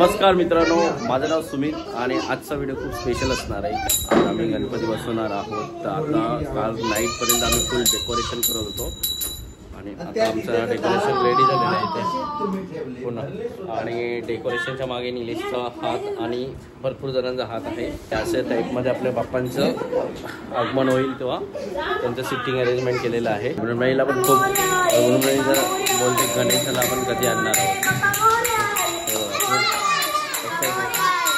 नमस्कार मित्रांनो, माझं नाव सुमित आणि आजचा व्हिडिओ खूप स्पेशल असणार आहे। आज आम्ही गणपती बसवणार आहोत। तर आता काल नाईटपर्यंत आम्ही फुल डेकोरेशन करत होतो आणि आता आमचं डेकोरेशन रेडी झालेलं आहे इथे पुन्हा। आणि डेकोरेशनच्या मागे निलेशचा हात आणि भरपूर जणांचा हात आहे। त्याच्या टाईपमध्ये आपल्या बाप्पांचं आगमन होईल तेव्हा त्यांचं सिटिंग अरेंजमेंट केलेलं आहे। मृण्मयीला पण खूप मृण्मयी जर बोलते गणेशाला आपण कधी आणणार आहोत।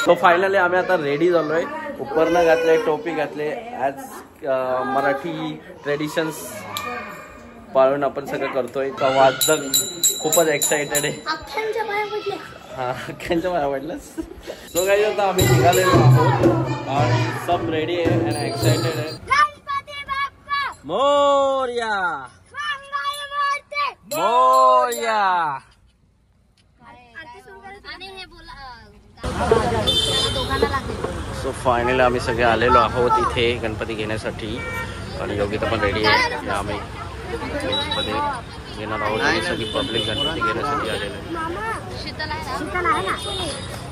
तो फायनली आम्ही आता रेडी झालोय। उपरनं घातले, टोपी घातले, ॲज मराठी ट्रेडिशन्स पाळून आपण सगळं करतोय। तर वाजत खूपच एक्साइटेड आहे। हां, अख्ख्यांच्या पाया पडलं। सो गाईज आता आम्ही निघालेलो आहोत आणि सब रेडी आहे आणि एक्साइटेड आहे। मोरया मोरया। सो फायनली आम्ही सगळे आलेलो आहोत इथे गणपती घेण्यासाठी आणि योगिता पण रेडी आहे। आम्ही गणपती घेणार आहोत आणि सगळी पब्लिक गणपती घेण्यासाठी आलेलो आहे।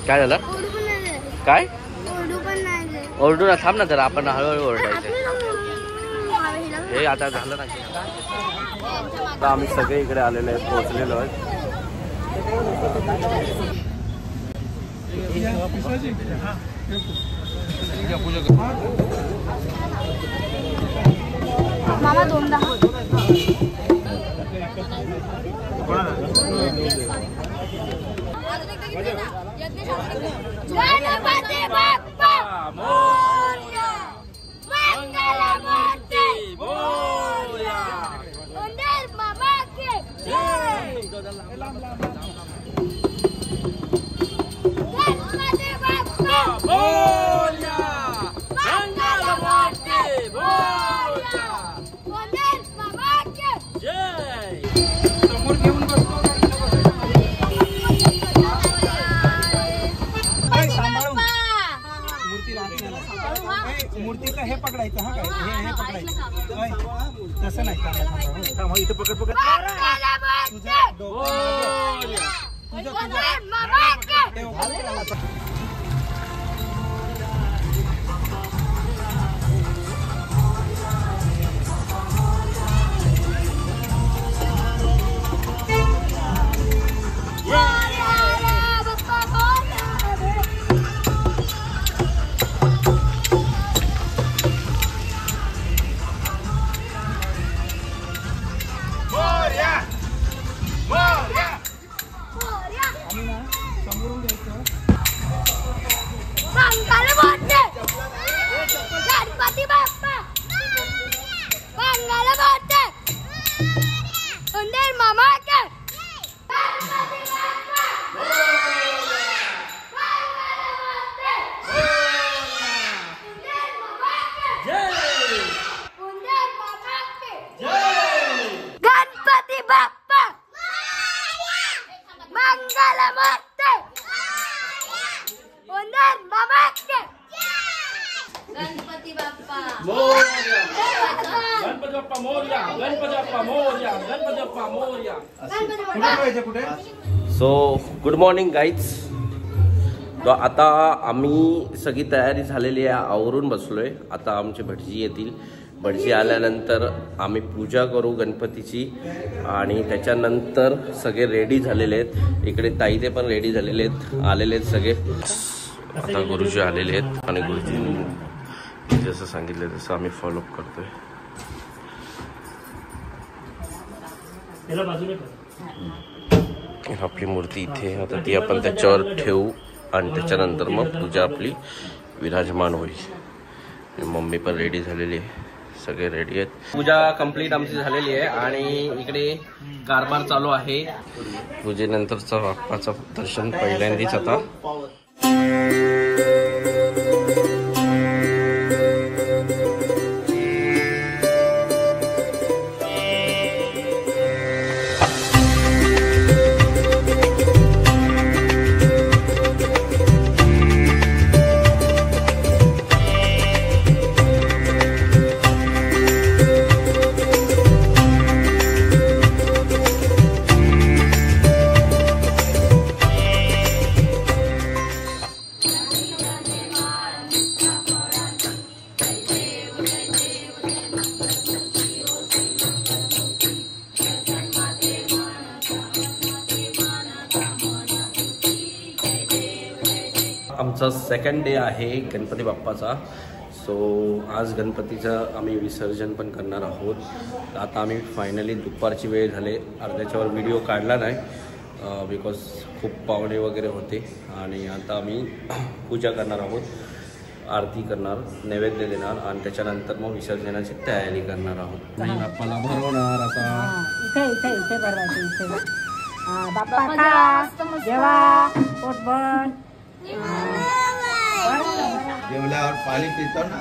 काय झालं? काय ओरडू ना, थांब ना जरा, आपण हळूहळू ओरडायचं। हे आता झालं ना। आता आम्ही सगळे इकडे आलेलो आहेत, पोहोचलेलो आहेत। मामा दोनदा गणपती बाप्पा मोरया, मंगलमूर्ती मोरया, उंदीर मामा की जय। गणपती बाप्पा मोरया, मंगलमूर्ती मोरया, उंदीर मामा की जय। समोर घेऊन बसतो मूर्तीला हे पकडायचं। हा काय हे पकडायचं तसं नाही का? इथं पकड पकड गणपती बाप्पा मंगलमूर्ती उंदीर मामा के गणपती बाप्पा उंदीर मामा के जय। गणपती बाप्पा मंगलमूर्ती उंदीर मामा के Ganpati Bappa Morya, Ganpati Bappa Morya, Ganpati Bappa Morya, Ganpati Bappa Morya. So good morning guys. तो आता आम्ही सगळी तयारी झालेली आहे, आवरून बसलोय। आता आमचे भटजी येतील, भटजी आल्यानंतर आम्ही पूजा करू गणपतीची आणि त्याच्यानंतर सगळे रेडी झालेले आहेत। इकडे ताई ते पण रेडी झालेले आहेत, आलेले आहेत सगळे। आता गुरुजी आलेले आहेत आणि गुरुजींनी जसं सांगितलं तसं आम्ही फॉलोअप करतोय। आपली मूर्ती इथे, आता ती आपण त्याच्यावर ठेवू आणि त्याच्यानंतर मग पूजा आपली विराजमान होईल। मम्मी पण रेडी झालेली आहे, सगळे रेडी आहेत। पूजा कंप्लीट आमची झालेली आहे आणि इकडे कारभार चालू आहे। पूजेनंतरचा बाप्पाचं दर्शन पहिल्यांदाच आता। आमचा सेकंड डे आहे गणपती बाप्पाचा. सो आज गणपतीचं आम्ही विसर्जन पण करणार आहोत. आता आम्ही फायनली दुपारची वेळ झाले, अर्ध्याच्यावर व्हिडिओ काढला नाही बिकॉज खूप पाहुणे वगैरे होते. आणि आता आम्ही पूजा करणार आहोत, आरती करणार, नैवेद्य देणार आणि त्याच्यानंतर मग विसर्जनाची तयारी करणार आहोत. नाही बाप्पाला भरवणार आता. इथे इथे इथे भरवायचं इथे. बाप्पा खा जेवा पोटभर. जेवल्यावर पाणी पितो ना.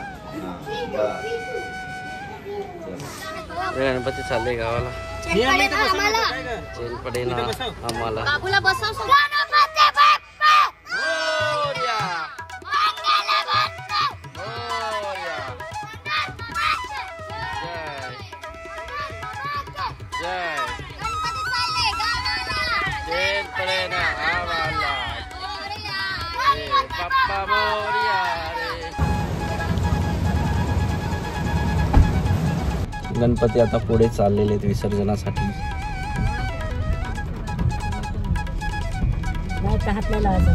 गणपती चालले गावाला. चेन पडे ना आम्हाला. बाबूला बसव. गणपती आता पुढे चाललेले आहेत विसर्जनासाठी. हातला लावायचं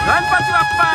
गणपती बाप्पा.